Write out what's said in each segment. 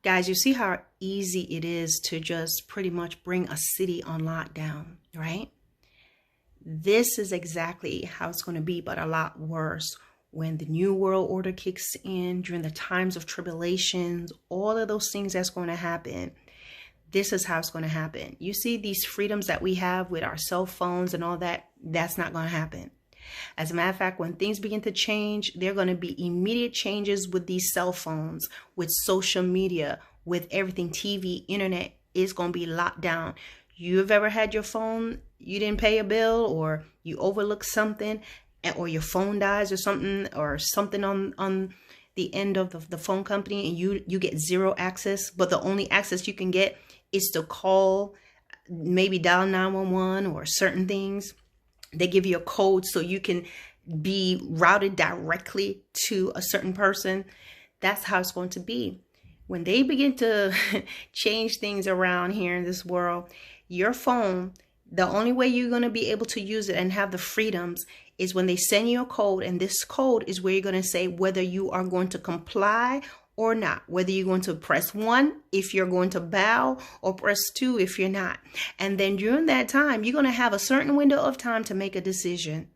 Guys, you see how easy it is to just pretty much bring a city on lockdown, right? This is exactly how it's going to be, but a lot worse when the new world order kicks in during the times of tribulations, all of those things that's going to happen. This is how it's going to happen. You see these freedoms that we have with our cell phones and all that, that's not going to happen. As a matter of fact, when things begin to change, there are going to be immediate changes with these cell phones, with social media, with everything, TV, internet is going to be locked down. You've ever had your phone, you didn't pay a bill, or you overlooked something, or your phone dies or something on the end of the phone company, and you get zero access, but the only access you can get is to call, maybe dial 911 or certain things. They give you a code so you can be routed directly to a certain person. That's how it's going to be. When they begin to change things around here in this world, your phone, the only way you're going to be able to use it and have the freedoms is when they send you a code. And this code is where you're going to say whether you are going to comply or not, whether you're going to press 1 if you're going to bow, or press 2 if you're not. And then during that time, you're going to have a certain window of time to make a decision,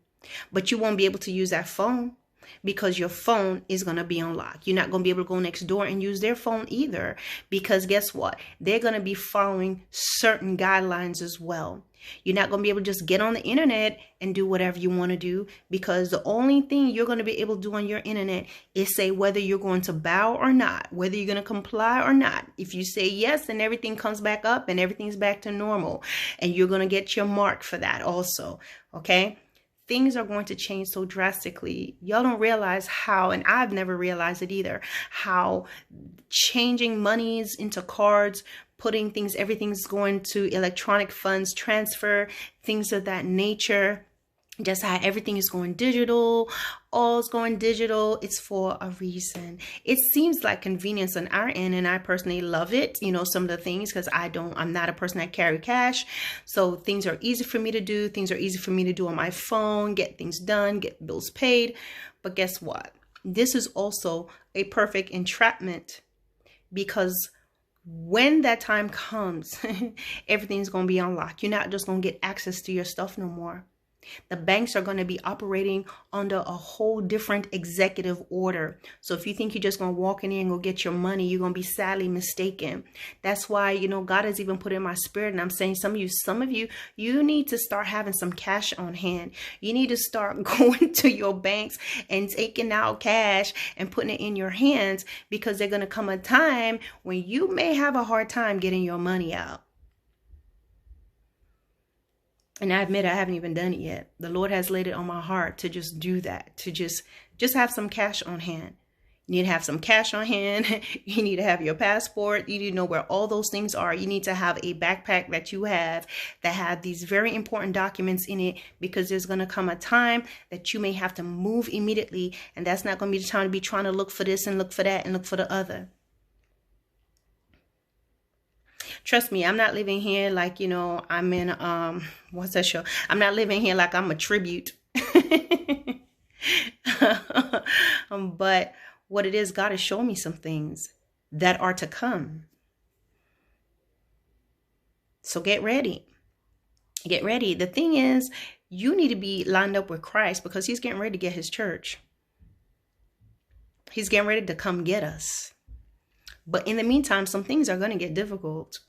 but you won't be able to use that phone because your phone is going to be unlocked. You're not going to be able to go next door and use their phone either, because guess what? They're going to be following certain guidelines as well. You're not going to be able to just get on the internet and do whatever you want to do, because the only thing you're going to be able to do on your internet is say whether you're going to bow or not, whether you're going to comply or not. If you say yes, then everything comes back up and everything's back to normal, and you're going to get your mark for that also. Okay. Things are going to change so drastically. Y'all don't realize how, and I've never realized it either, how changing monies into cards, putting things, everything's going to electronic funds transfer, things of that nature. Just how everything is going digital, all is going digital. It's for a reason. It seems like convenience on our end, and I personally love it. You know, some of the things, because I'm not a person that carry cash. So things are easy for me to do. Things are easy for me to do on my phone, get things done, get bills paid. But guess what? This is also a perfect entrapment, because when that time comes, everything's going to be unlocked. You're not just going to get access to your stuff no more. The banks are going to be operating under a whole different executive order. So if you think you're just going to walk in here and go get your money, you're going to be sadly mistaken. That's why, you know, God has even put in my spirit, and I'm saying some of you, you need to start having some cash on hand. You need to start going to your banks and taking out cash and putting it in your hands, because there's going to come a time when you may have a hard time getting your money out. And I admit I haven't even done it yet. The Lord has laid it on my heart to just do that, to just have some cash on hand. You need to have some cash on hand. You need to have your passport. You need to know where all those things are. You need to have a backpack that you have that have these very important documents in it, because there's going to come a time that you may have to move immediately. And that's not going to be the time to be trying to look for this and look for that and look for the other. Trust me, I'm not living here like, you know, I'm in, what's that show? I'm not living here like I'm a tribute. But what it is, God has shown me some things that are to come. So get ready. Get ready. The thing is, you need to be lined up with Christ, because he's getting ready to get his church. He's getting ready to come get us. But in the meantime, some things are going to get difficult.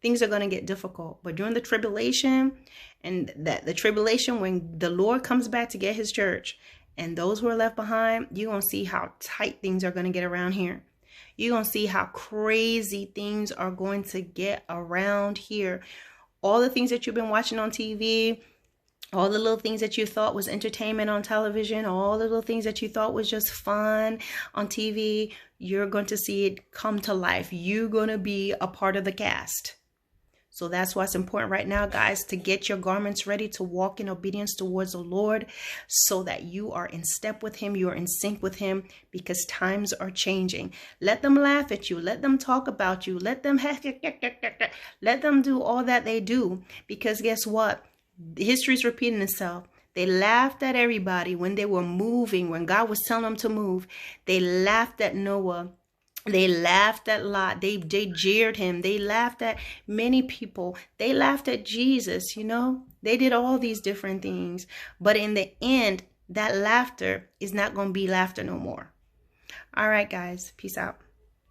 Things are going to get difficult. But during the tribulation, and the tribulation, when the Lord comes back to get his church, and those who are left behind, you're going to see how tight things are going to get around here. You're going to see how crazy things are going to get around here. All the things that you've been watching on TV, all the little things that you thought was entertainment on television, all the little things that you thought was just fun on TV, you're going to see it come to life. You're going to be a part of the cast. So that's why it's important right now, guys, to get your garments ready to walk in obedience towards the Lord, so that you are in step with him, you are in sync with him, because times are changing. Let them laugh at you. Let them talk about you. Let them do all that they do, because guess what? History is repeating itself. They laughed at everybody when they were moving, when God was telling them to move. They laughed at Noah They laughed at Lot. They jeered him. They laughed at many people. They laughed at Jesus, you know. They did all these different things. But in the end, that laughter is not going to be laughter no more. All right, guys. Peace out.